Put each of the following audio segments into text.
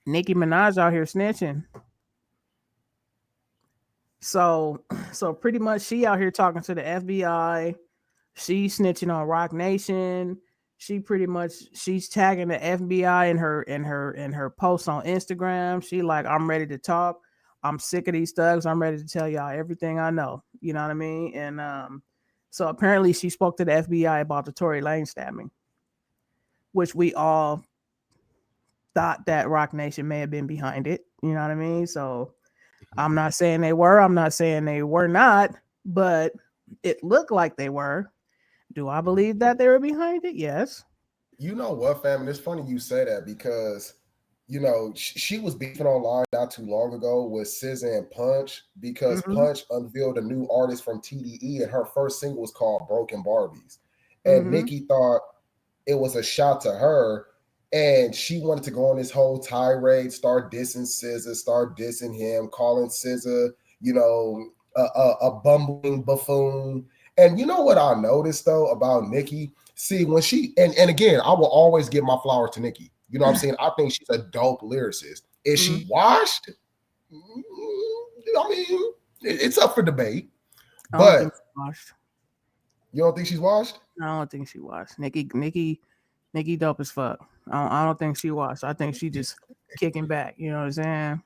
Nicki Minaj out here snitching. So pretty much she out here talking to the FBI. She's snitching on Rock Nation. She's tagging the FBI in her posts on Instagram. She like, I'm ready to talk. I'm sick of these thugs. I'm ready to tell y'all everything I know. You know what I mean? And so apparently she spoke to the FBI about the Tory Lane stabbing, which we all thought that Rock Nation may have been behind it. You know what I mean? So I'm not saying they were. I'm not saying they were not, but it looked like they were. Do I believe that they were behind it? Yes. You know what, fam? And it's funny you say that because she was beefing online not too long ago with SZA and Punch because Mhm. Punch unveiled a new artist from TDE and her first single was called Broken Barbies. And Mhm. Nicki thought it was a shot to her. And she wanted to go on this whole tirade, start dissing SZA, start dissing him, calling SZA, a bumbling buffoon. And you know what I noticed though about Nicki? See, when she and again, I will always give my flowers to Nicki. You know what I'm saying? I think she's a dope lyricist. Is Mhm. she washed? I mean, it's up for debate. I don't But think she washed. you don't think she's washed? I don't think she washed. Nikki, dope as fuck. I don't think she washed. I think she just kicking back. You know what I'm saying?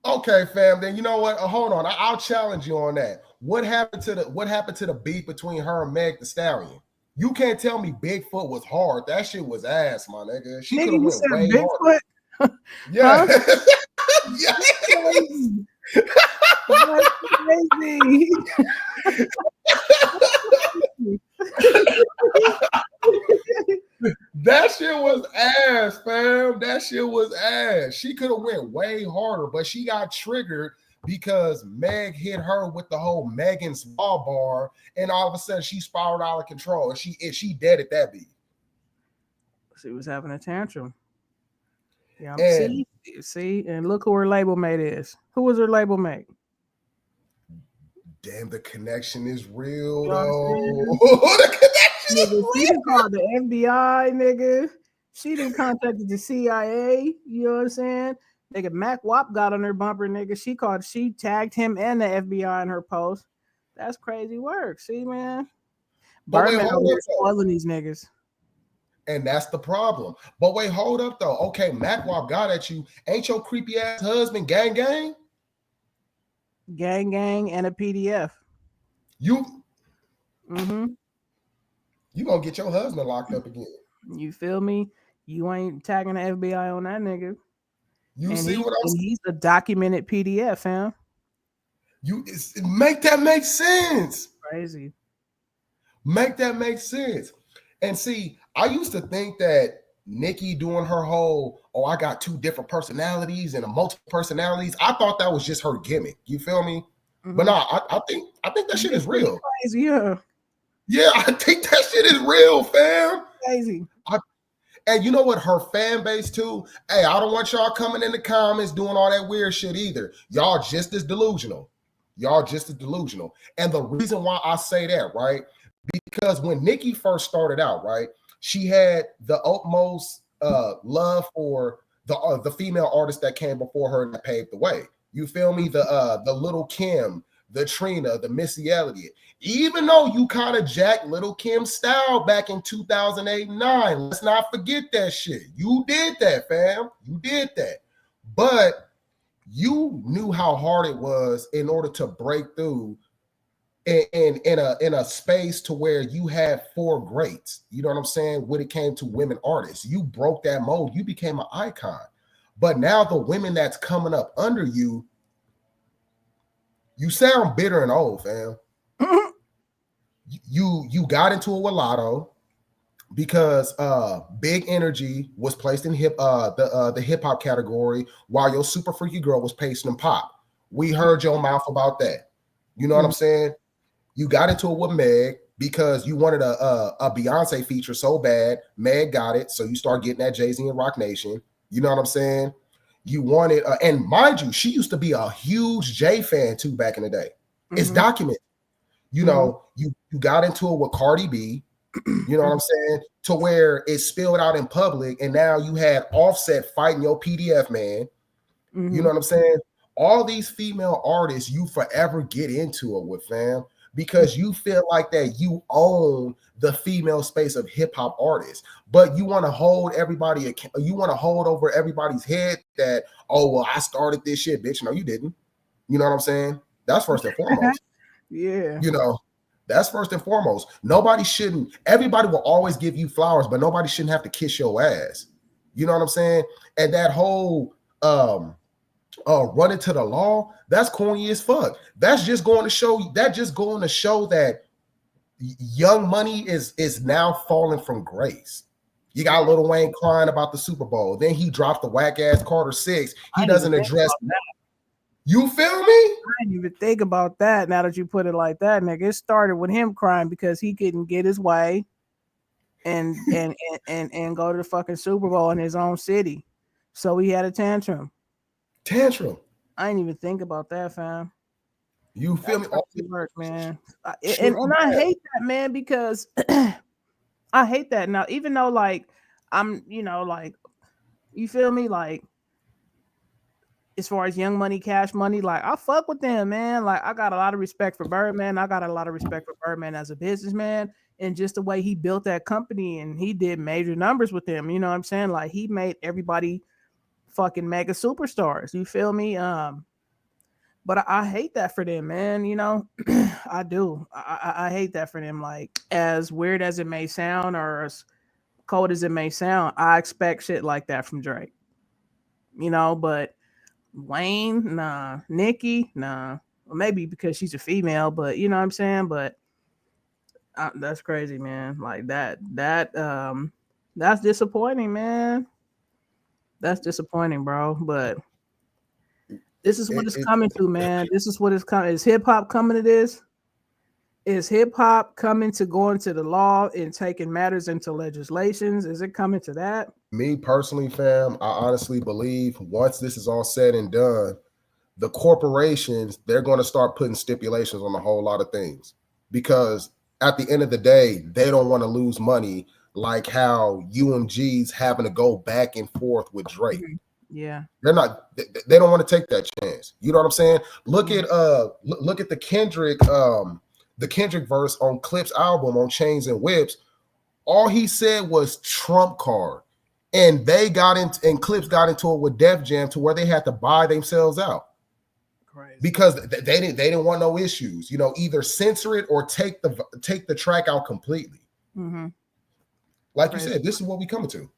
Okay, fam. Then you know what? Hold on. I'll challenge you on that. What happened to the beef between her and Meg the Stallion? You can't tell me Bigfoot was hard. That shit was ass, my nigga. She could Nikki, have you went said way harder. Bigfoot? Yeah. Huh? Yeah. That's crazy. That's crazy. That shit was ass, fam. That shit was ass. She could have went way harder, but she got triggered because Meg hit her with the whole Megan's Law bar, and all of a sudden she spiraled out of control, and she dead at that beat. She was having a tantrum. Yeah. And See, and look who her label mate is. Who was her label mate? damn, the connection is real You know what I'm though. saying? The connection is Nigga, she real. didn't call the FBI, nigga. She didn't contacted the CIA. You know what I'm saying? Nigga, Mac Wop got on her bumper, nigga. She tagged him and the FBI in her post. That's crazy work. See, man. But wait, Birdman hold over up here though. spoiling these niggas. And that's the problem. But wait, hold up though. Okay, Macwop got at you. Ain't your creepy ass husband gang gang? Gang gang and a PDF. You Mm-hmm. you gonna get your husband locked up again. You feel me? You ain't tagging the FBI on that nigga. You And see he's what I'm and saying? he's a documented PDF, fam. Make that make sense. Crazy. Make that make sense. And see, I used to think that Nikki doing her whole, oh, I got two different personalities and a multiple personalities. I thought that was just her gimmick. You feel me? But Mm-hmm. no, I think that shit It's is pretty real. crazy, yeah. Yeah, I think that shit is real, fam. Crazy. I, and you know what? Her fan base too. Hey, I don't want y'all coming in the comments doing all that weird shit either. Y'all just as delusional. Y'all just as delusional. And the reason why I say that, right? Because when Nikki first started out, right, she had the utmost love for the female artists that came before her and that paved the way. You feel me? The Little Kim, the Trina, the Missy Elliott. Even though you kind of jacked Little Kim's style back in 2008 9, let's not forget that shit. You did that, fam. You did that. But you knew how hard it was in order to break through in a space to where you had four greats. You know what I'm saying? When it came to women artists, you broke that mold. You became an icon. But now the women that's coming up under you, you sound bitter and old, fam. You got into it with Lotto because Big Energy was placed in the hip hop category while your Super Freaky Girl was pasting in pop. We heard your mouth about that. You know what I'm saying? You got into it with Meg because you wanted a Beyonce feature so bad. Meg got it, so you start getting that Jay-Z and Rock Nation. You know what I'm saying? You wanted, and mind you, she used to be a huge Jay fan too back in the day. It's documented. You Mm-hmm. know, you got into it with Cardi B. You know what I'm saying? to where it spilled out in public, and now you had Offset fighting your PDF man. Mm-hmm. You know what I'm saying? All these female artists, you forever get into it with, fam, because you feel like that you own the female space of hip hop artists, but you want to hold everybody, you want to hold over everybody's head that, oh, well, I started this shit, bitch. No, you didn't. You know what I'm saying? That's first and foremost. Yeah. You know, that's first and foremost. Everybody will always give you flowers, but nobody shouldn't have to kiss your ass. You know what I'm saying? And that whole running to the law, that's corny as fuck. That's just going to show that Young Money is now falling from grace. You got Lil Wayne crying about the Super Bowl. Then he dropped the whack ass Carter 6. He doesn't address that. You feel me? I didn't even think about that. Now that you put it like that, nigga, it started with him crying because he couldn't get his way and go to the fucking Super Bowl in his own city. So he had a tantrum. I didn't even think about that, fam. You feel me? Work, man. And I hate that, man, because I hate that. Now, even though like I'm, like, you feel me, like, as far as Young Money, Cash Money, like, I fuck with them, man. Like, I got a lot of respect for Birdman. I got a lot of respect for Birdman as a businessman and just the way he built that company, and he did major numbers with them. You know what I'm saying? Like, he made everybody fucking mega superstars. You feel me? But I hate that for them, man. I do. I hate that for them. Like, as weird as it may sound or as cold as it may sound, I expect shit like that from Drake. But Wayne, nah. Nicki, nah. Well, maybe because she's a female, but you know what I'm saying? But that's crazy, man. Like that's disappointing, man. That's disappointing, bro. But this is what it's coming to, man. This is what it's coming. Is hip hop coming to this? Is hip hop coming to going to the law and taking matters into legislations? Is it coming to that? Me personally, fam, I honestly believe once this is all said and done, the corporations, they're going to start putting stipulations on a whole lot of things, because at the end of the day, they don't want to lose money like how UMG's having to go back and forth with Drake. Yeah. They don't want to take that chance. You know what I'm saying? Look at the Kendrick verse on Clip's album on Chains and Whips. All he said was Trump card. And Clips got into it with Def Jam to where they had to buy themselves out. Crazy. Because they didn't want no issues. Either censor it or take the track out completely. Mm-hmm. Like Crazy. You said, this is what we coming to.